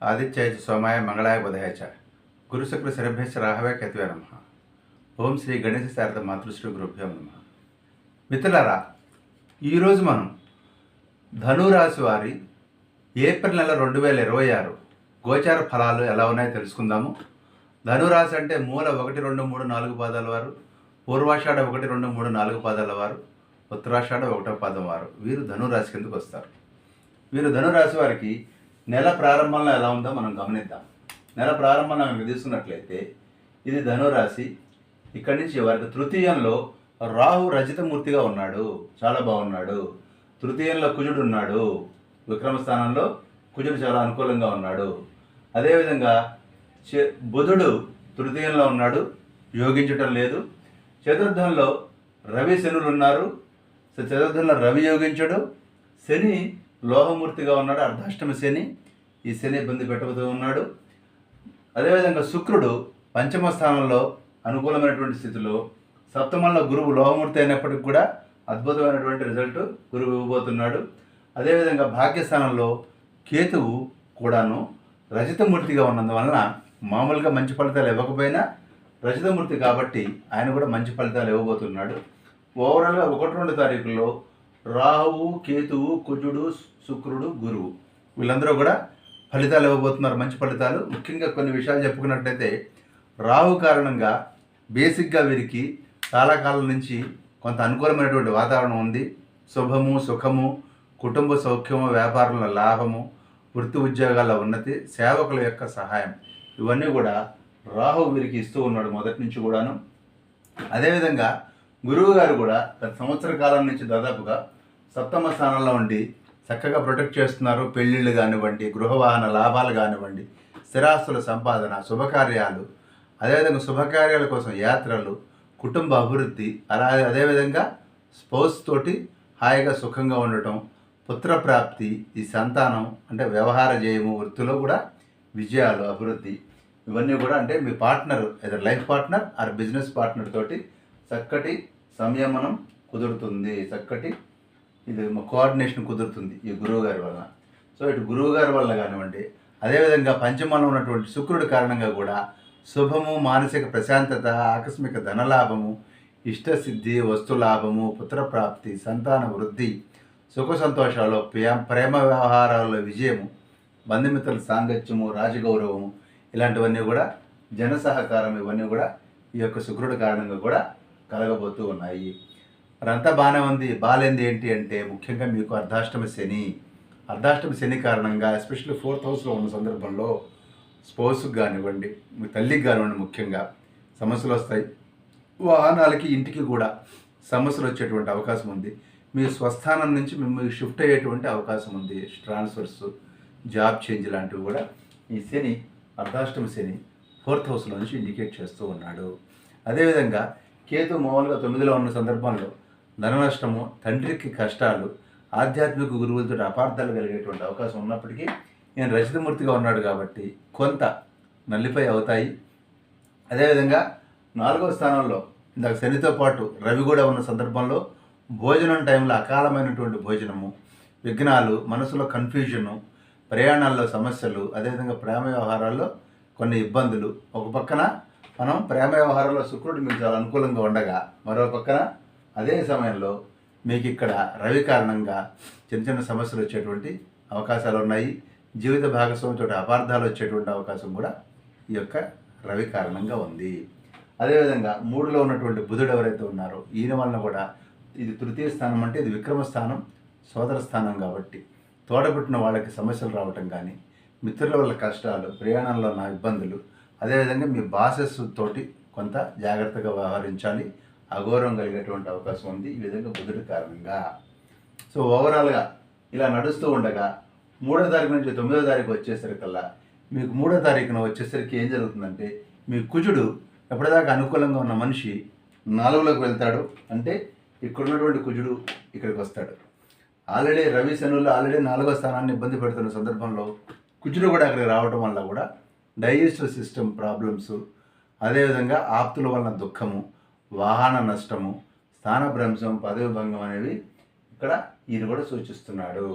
ఆదిత్యాయ చ సోమాయ మంగళాయ బుధాయ చ గురుశుక్ర శరభ్యశ్చ రాహవే కేతవే నమః. ఓం శ్రీ గణేశ శారద మాతృశ్రీ గురుభ్యో నమః. మిత్రులారా, ఈరోజు మనం ధనురాశి వారి ఏప్రిల్ నెల 2026 గోచార ఫలాలు ఎలా ఉన్నాయో తెలుసుకుందాము. ధనురాశి అంటే మూల 1, 2, 3, 4 పాదాల వారు, పూర్వాషాఢ 1, 2, 3, 4 పాదాల వారు, ఉత్తరాషాఢ 1వ పాదం వారు. వీరు ధనురాశి కిందకు వస్తారు. వీరు ధనురాశి వారికి నెల ప్రారంభంలో ఎలా ఉందో మనం గమనిద్దాం. నెల ప్రారంభంలో మనం తీసుకున్నట్లయితే ఇది ధనురాశి. ఇక్కడి నుంచి వారికి తృతీయంలో రాహు రజితమూర్తిగా ఉన్నాడు, చాలా బాగున్నాడు. తృతీయంలో కుజుడు ఉన్నాడు, విక్రమస్థానంలో కుజుడు చాలా అనుకూలంగా ఉన్నాడు. అదేవిధంగా బుధుడు తృతీయంలో ఉన్నాడు, యోగించటం లేదు. చతుర్థంలో రవి శనులు ఉన్నారు, చతుర్థంలో రవి యోగించడు. శని లోహమూర్తిగా ఉన్నాడు, అర్ధాష్టమ శని. ఈ శని ఇబ్బంది పెట్టబోతూ ఉన్నాడు. అదేవిధంగా శుక్రుడు పంచమ స్థానంలో అనుకూలమైనటువంటి స్థితిలో, సప్తమంలో గురువు లోహమూర్తి అయినప్పటికీ కూడా అద్భుతమైనటువంటి రిజల్ట్ గురువు ఇవ్వబోతున్నాడు. అదేవిధంగా భాగ్యస్థానంలో కేతువు కూడాను రజితమూర్తిగా ఉన్నందువలన మామూలుగా మంచి ఫలితాలు ఇవ్వకపోయినా రజితమూర్తి కాబట్టి ఆయన కూడా మంచి ఫలితాలు ఇవ్వబోతున్నాడు. ఓవరాల్గా 1-2 తారీఖుల్లో రాహువు, కేతువు, కుజుడు, శుక్రుడు, గురువు వీళ్ళందరూ కూడా ఫలితాలు ఇవ్వబోతున్నారు, మంచి ఫలితాలు. ముఖ్యంగా కొన్ని విషయాలు చెప్పుకున్నట్లయితే రాహు కారణంగా బేసిక్గా వీరికి చాలా కాలం నుంచి కొంత అనుకూలమైనటువంటి వాతావరణం ఉంది. శుభము, సుఖము, కుటుంబ సౌఖ్యము, వ్యాపారంలో లాభము, వృత్తి ఉద్యోగాల ఉన్నతి, సేవకుల యొక్క సహాయం ఇవన్నీ కూడా రాహు వీరికి ఇస్తూ ఉన్నాడు మొదటి నుంచి కూడాను. అదేవిధంగా గురువు గారు కూడా గత సంవత్సర కాలం నుంచి దాదాపుగా సప్తమ స్థానంలో ఉండి చక్కగా ప్రొటెక్ట్ చేస్తున్నారు. పెళ్ళిళ్ళు కానివ్వండి, గృహవాహన లాభాలు కానివ్వండి, స్థిరాస్తుల సంపాదన, శుభకార్యాలు, అదేవిధంగా శుభకార్యాల కోసం యాత్రలు, కుటుంబ అభివృద్ధి, అదేవిధంగా స్పౌస్ తోటి హాయిగా సుఖంగా ఉండటం, పుత్రప్రాప్తి, ఈ సంతానం అంటే వ్యవహార జయము, వృత్తిలో కూడా విజయాలు, అభివృద్ధి ఇవన్నీ కూడా అంటే మీ పార్ట్నర్ ఏదో life partner or business partner తోటి చక్కటి సంయమనం కుదురుతుంది, చక్కటి ఇది కోఆర్డినేషన్ కుదురుతుంది ఈ గురువు గారి వల్ల. సో ఇటు గురువు గారి వల్ల కానివ్వండి, అదేవిధంగా పంచమంలో ఉన్నటువంటి శుక్రుడి కారణంగా కూడా శుభము, మానసిక ప్రశాంతత, ఆకస్మిక ధనలాభము, ఇష్టసిద్ధి, వస్తులాభము, పుత్రప్రాప్తి, సంతాన వృద్ధి, సుఖ సంతోషాలు, ప్రేమ వ్యవహారాల్లో విజయము, బంధుమిత్రుల సాంగత్యము, రాజగౌరవము ఇలాంటివన్నీ కూడా జన సహకారం ఇవన్నీ కూడా ఈ యొక్క శుక్రుడి కారణంగా కూడా కలగబోతూ ఉన్నాయి. మరంతా బాగానే ఉంది. బాగాలేంది ఏంటి అంటే ముఖ్యంగా మీకు అర్ధాష్టమ శని కారణంగా ఎస్పెషల్లీ 4th హౌస్లో ఉన్న సందర్భంలో స్పౌస్కి కానివ్వండి, మీ తల్లికి కానివ్వండి ముఖ్యంగా సమస్యలు వస్తాయి. వాహనాలకి, ఇంటికి కూడా సమస్యలు వచ్చేటువంటి అవకాశం ఉంది. మీ స్వస్థానం నుంచి మిమ్మల్ని షిఫ్ట్ అయ్యేటువంటి అవకాశం ఉంది. ట్రాన్స్ఫర్స్, జాబ్ చేంజ్ లాంటివి కూడా ఈ శని, అర్ధాష్టమ శని 4th హౌస్లో నుంచి ఇండికేట్ చేస్తూ ఉన్నాడు. అదేవిధంగా కేతు మామూలుగా 9లో ఉన్న సందర్భంలో ధన నష్టము, తండ్రికి కష్టాలు, ఆధ్యాత్మిక గురువులతో అపార్థాలు కలిగేటువంటి అవకాశం ఉన్నప్పటికీ నేను రజితమూర్తిగా ఉన్నాడు కాబట్టి కొంత నల్లిపై అవుతాయి. అదేవిధంగా 4వ స్థానంలో ఇందాక శనితో పాటు రవి కూడా ఉన్న సందర్భంలో భోజనం టైంలో అకాలమైనటువంటి భోజనము, విఘ్నాలు, మనసులో కన్ఫ్యూజను, ప్రయాణాల్లో సమస్యలు, అదేవిధంగా ప్రేమ వ్యవహారాల్లో కొన్ని ఇబ్బందులు. ఒక పక్కన మనం ప్రేమ వ్యవహారంలో శుక్రుడు మీకు చాలా అనుకూలంగా ఉండగా, మరో పక్కన అదే సమయంలో మీకు ఇక్కడ రవి కారణంగా చిన్న చిన్న సమస్యలు వచ్చేటువంటి అవకాశాలు ఉన్నాయి. జీవిత భాగస్వామితో అపార్థాలు వచ్చేటువంటి అవకాశం కూడా ఈ యొక్క రవి కారణంగా ఉంది. అదేవిధంగా 3లో ఉన్నటువంటి బుధుడు ఎవరైతే ఉన్నారో ఈయన వలన కూడా ఇది తృతీయ స్థానం అంటే ఇది విక్రమ స్థానం, సోదర స్థానం కాబట్టి తోడబుట్టిన వాళ్ళకి సమస్యలు రావటం కానీ, మిత్రుల వల్ల కష్టాలు, ప్రయాణంలో ఉన్న ఇబ్బందులు, అదేవిధంగా మీ బాసెస్ తోటి కొంత జాగ్రత్తగా వ్యవహరించాలి, అగౌరవం కలిగేటువంటి అవకాశం ఉంది ఈ విధంగా బుధుడి కారణంగా. సో ఓవరాల్గా ఇలా నడుస్తూ ఉండగా 3వ తారీఖు నుంచి 9వ తారీఖు వచ్చేసరికల్లా మీకు 3వ తారీఖున వచ్చేసరికి ఏం జరుగుతుందంటే మీ కుజుడు ఎప్పటిదాకా అనుకూలంగా ఉన్న మనిషి 4లోకి వెళ్తాడు. అంటే ఇక్కడున్నటువంటి కుజుడు ఇక్కడికి వస్తాడు. ఆల్రెడీ రవి శనులు ఆల్రెడీ 4వ స్థానాన్ని ఇబ్బంది పెడుతున్న సందర్భంలో కుజుడు కూడా అక్కడికి రావడం వల్ల కూడా డైజెస్టివ్ సిస్టమ్ ప్రాబ్లమ్స్, అదేవిధంగా ఆప్తుల వలన దుఃఖము, వాహన నష్టము, స్థానభ్రంశం, పదవి భంగం అనేవి ఇక్కడ ఈయన కూడా సూచిస్తున్నాడు.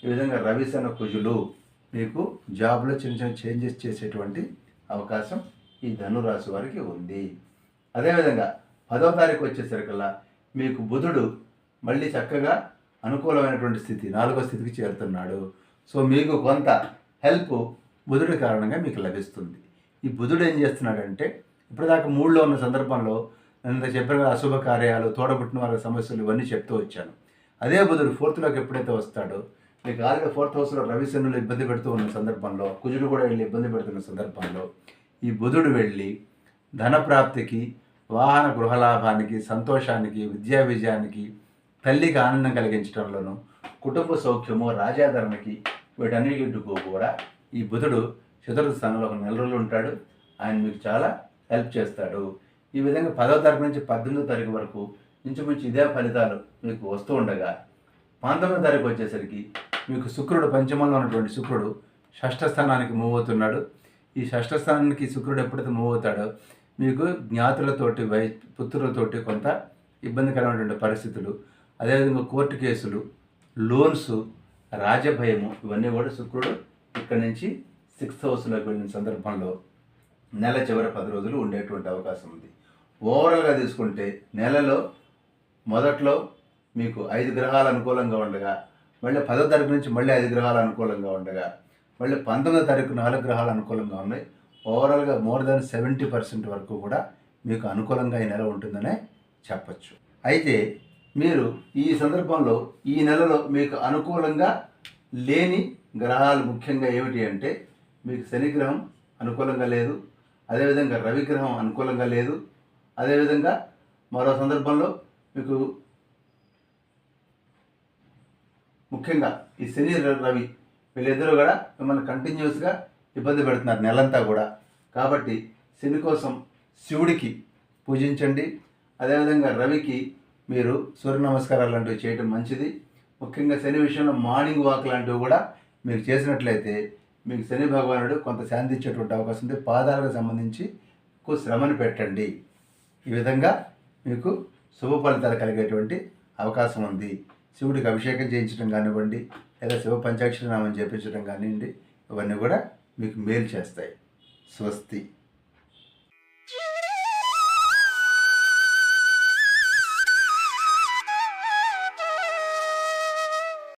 ఈ విధంగా రవిశన కుజులు మీకు జాబ్లో చిన్న చిన్న చేంజెస్ చేసేటువంటి అవకాశం ఈ ధనురాశి వారికి ఉంది. అదేవిధంగా 10వ తారీఖు వచ్చేసరికల్లా మీకు బుధుడు మళ్ళీ చక్కగా అనుకూలమైనటువంటి స్థితి 4వ స్థితికి చేరుతున్నాడు. సో మీకు కొంత హెల్ప్ బుధుడి కారణంగా మీకు లభిస్తుంది. ఈ బుధుడు ఏం చేస్తున్నాడంటే ఇప్పటిదాకా 3లో ఉన్న సందర్భంలో నేను చెప్పిన అశుభ కార్యాలు, తోడబుట్టిన వాళ్ళ సమస్యలు ఇవన్నీ చెప్తూ వచ్చాను. అదే బుధుడు 4థ్లోకి ఎప్పుడైతే వస్తాడో మీకు ఆల్రెడీ 4th హౌస్లో రవి శనులు ఇబ్బంది పెడుతూ ఉన్న సందర్భంలో, కుజుడు కూడా వెళ్ళి ఇబ్బంది పెడుతున్న సందర్భంలో ఈ బుధుడు వెళ్ళి ధనప్రాప్తికి, వాహన గృహలాభానికి, సంతోషానికి, విద్యా విజయానికి, తల్లికి ఆనందం కలిగించడంలోనూ, కుటుంబ సౌఖ్యము, రాజాదరణకి వీటన్నిటికీ కూడా ఈ బుధుడు చతుర్థ స్థానంలో ఒక 4 రోజులు ఉంటాడు. ఆయన మీకు చాలా హెల్ప్ చేస్తాడు. ఈ విధంగా 10వ తారీఖు నుంచి 18వ తారీఖు వరకు ఇంచుమించు ఇదే ఫలితాలు మీకు వస్తూ ఉండగా 19వ తారీఖు వచ్చేసరికి మీకు శుక్రుడు, పంచమంలో ఉన్నటువంటి శుక్రుడు షష్ఠ స్థానానికి మూవ్ అవుతున్నాడు. ఈ షష్ఠ స్థానానికి శుక్రుడు ఎప్పుడైతే మూవ్ అవుతాడో మీకు జ్ఞాతులతోటి, పుత్రులతోటి కొంత ఇబ్బందికరమైనటువంటి పరిస్థితులు, అదేవిధంగా కోర్టు కేసులు, లోన్స్, రాజభయము ఇవన్నీ కూడా శుక్రుడు ఇక్కడి నుంచి 6th హౌస్లోకి వెళ్ళిన సందర్భంలో నెల చివరి 10 రోజులు ఉండేటువంటి అవకాశం ఉంది. ఓవరాల్గా తీసుకుంటే నెలలో మొదట్లో మీకు 5 గ్రహాలు అనుకూలంగా ఉండగా, మళ్ళీ 10వ తారీఖు నుంచి మళ్ళీ 5 గ్రహాలు అనుకూలంగా ఉండగా, మళ్ళీ 19వ తారీఖు 4 గ్రహాలు అనుకూలంగా ఉన్నాయి. ఓవరాల్గా మోర్ దాన్ 70% వరకు కూడా మీకు అనుకూలంగా ఈ నెల ఉంటుందనే చెప్పచ్చు. అయితే మీరు ఈ సందర్భంలో ఈ నెలలో మీకు అనుకూలంగా లేని గ్రహాలు ముఖ్యంగా ఏమిటి అంటే మీకు శని గ్రహం అనుకూలంగా లేదు, అదేవిధంగా రవి గ్రహం అనుకూలంగా లేదు, అదేవిధంగా మరో సందర్భంలో మీకు ముఖ్యంగా ఈ శని రవి వీళ్ళిద్దరూ కూడా మిమ్మల్ని కంటిన్యూస్గా ఇబ్బంది పెడుతున్నారు నెలంతా కూడా. కాబట్టి శని కోసం శివుడికి పూజించండి. అదేవిధంగా రవికి మీరు సూర్య నమస్కారాలు లాంటివి చేయడం మంచిది. ముఖ్యంగా శని విషయంలో మార్నింగ్ వాక్ లాంటివి కూడా మీరు చేసినట్లయితే మీకు శని భగవానుడు కొంత శాంతించేటువంటి అవకాశం ఉంది. పాదాలకు సంబంధించి ఎక్కువ శ్రమను పెట్టండి. ఈ విధంగా మీకు శుభ ఫలితాలు కలిగేటువంటి అవకాశం ఉంది. శివుడికి అభిషేకం చేయించడం కానివ్వండి, లేదా శివ పంచాక్షరి నామం చేయించడం కానివ్వండి, ఇవన్నీ కూడా మీకు మేలు చేస్తాయి. స్వస్తి.